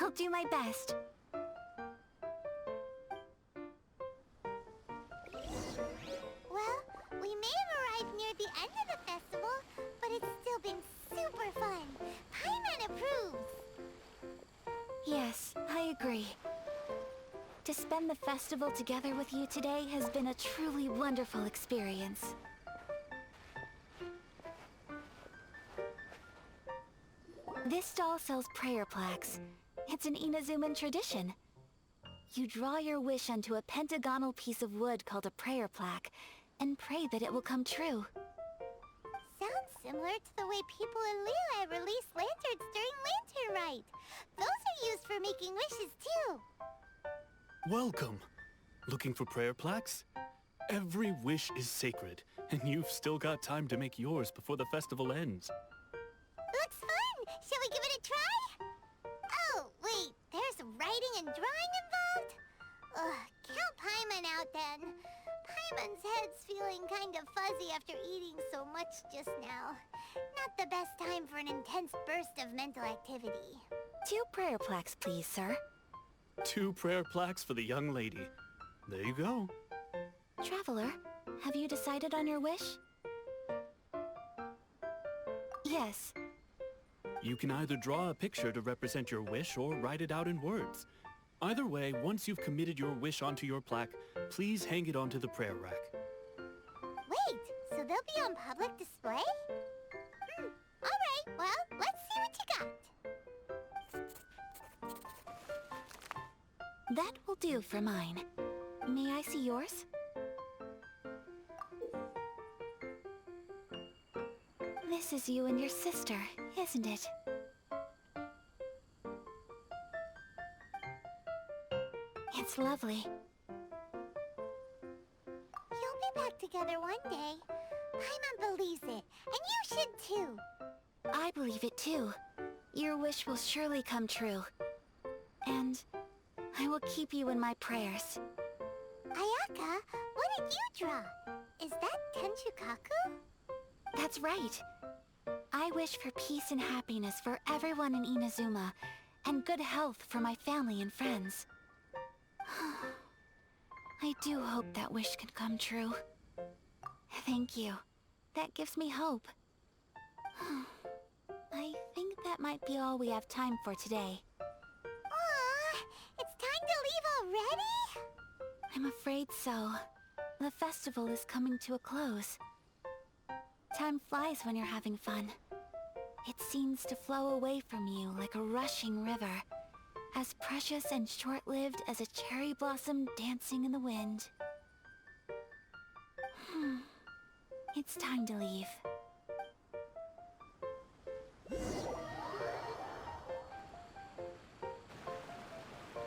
I'll do my best. Well, we may have arrived near the end of the festival, but it's still been super fun. Paimon approves! Yes, I agree. To spend the festival together with you today has been a truly wonderful experience. This stall sells prayer plaques. It's an Inazuman tradition. You draw your wish onto a pentagonal piece of wood called a prayer plaque, and pray that it will come true. Sounds similar to the way people in Liyue release lanterns during Lantern Rite. Those are used for making wishes too. Welcome. Looking for prayer plaques? Every wish is sacred, and you've still got time to make yours before the festival ends. Looks fun! Shall we give it a try? Oh, wait, there's writing and drawing involved? Ugh, count Paimon out then. Paimon's head's feeling kind of fuzzy after eating so much just now. Not the best time for an intense burst of mental activity. 2 prayer plaques, please, sir. 2 prayer plaques for the young lady. There you go. Traveler, have you decided on your wish? Yes. You can either draw a picture to represent your wish or write it out in words. Either way, once you've committed your wish onto your plaque, please hang it onto the prayer rack. Wait, so they'll be on public display? Alright, well, let's see what you got. That will do for mine. May I see yours? This is you and your sister, isn't it? It's lovely. You'll be back together one day. Paimon believes it, and you should too. I believe it too. Your wish will surely come true. And I will keep you in my prayers. Ayaka, what did you draw? Is that Tenchukaku? That's right. I wish for peace and happiness for everyone in Inazuma, and good health for my family and friends. I do hope that wish can come true. Thank you. That gives me hope. I think that might be all we have time for today. Aw, it's time to leave already? I'm afraid so. The festival is coming to a close. Time flies when you're having fun. It seems to flow away from you like a rushing river, as precious and short-lived as a cherry blossom dancing in the wind. It's time to leave.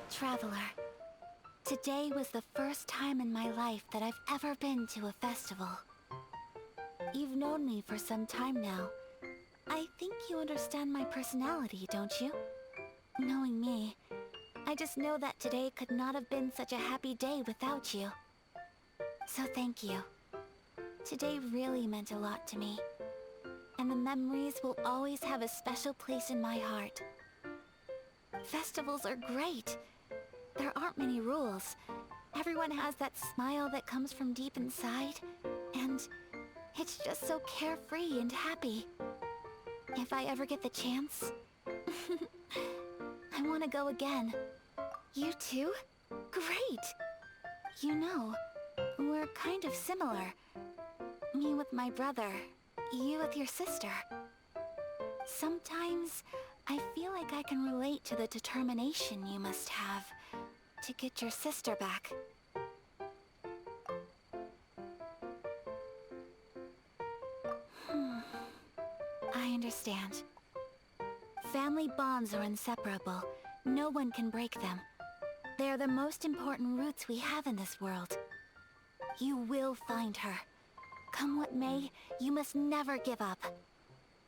Traveler, today was the first time in my life that I've ever been to a festival. You've known me for some time now. I think you understand my personality, don't you? Knowing me, I just know that today could not have been such a happy day without you. So thank you. Today really meant a lot to me. And the memories will always have a special place in my heart. Festivals are great. There aren't many rules. Everyone has that smile that comes from deep inside. And it's just so carefree and happy. If I ever get the chance, I want to go again. You too? Great! You know, we're kind of similar. Me with my brother, you with your sister. Sometimes I feel like I can relate to the determination you must have to get your sister back. I understand. Family bonds are inseparable. No one can break them. They are the most important roots we have in this world. You will find her. Come what may, you must never give up.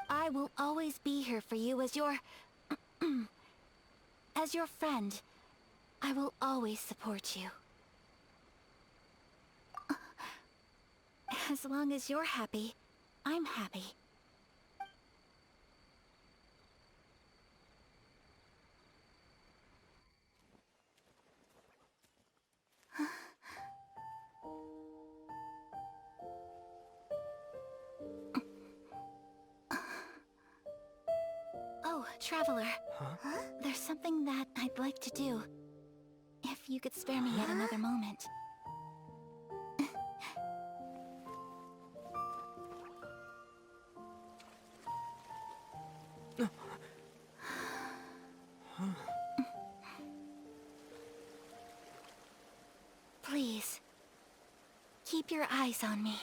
I will always be here for you as your... as your friend. I will always support you. As long as you're happy, I'm happy. Oh, Traveler. Huh? There's something that I'd like to do. If you could spare me yet another moment. Keep your eyes on me.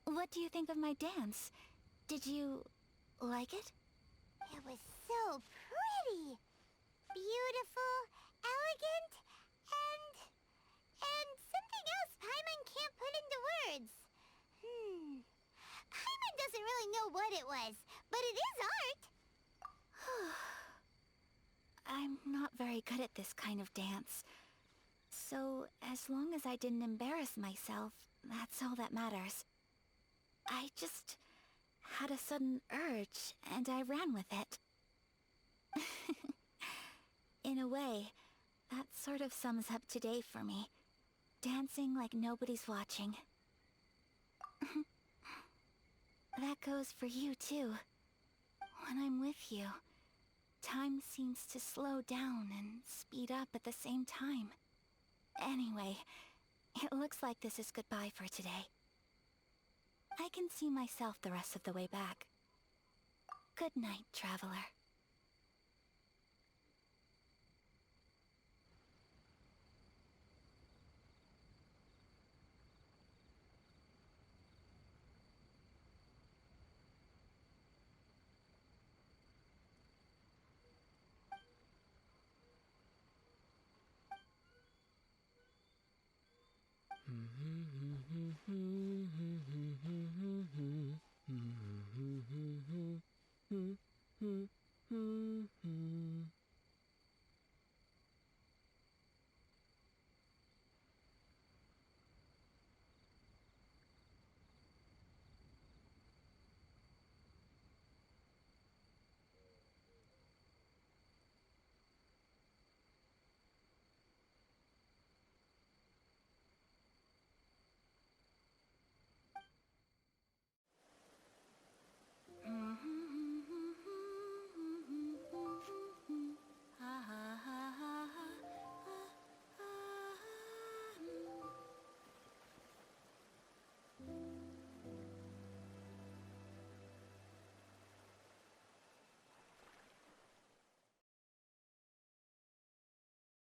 What do you think of my dance? Did you like it? It was so pretty. Beautiful, elegant, and something else Paimon can't put into words. Paimon doesn't really know what it was, but it is art. I'm not very good at this kind of dance. So, as long as I didn't embarrass myself, that's all that matters. I just had a sudden urge, and I ran with it. In a way, that sort of sums up today for me. Dancing like nobody's watching. That goes for you, too. When I'm with you, time seems to slow down and speed up at the same time. Anyway, it looks like this is goodbye for today. I can see myself the rest of the way back. Good night, traveler.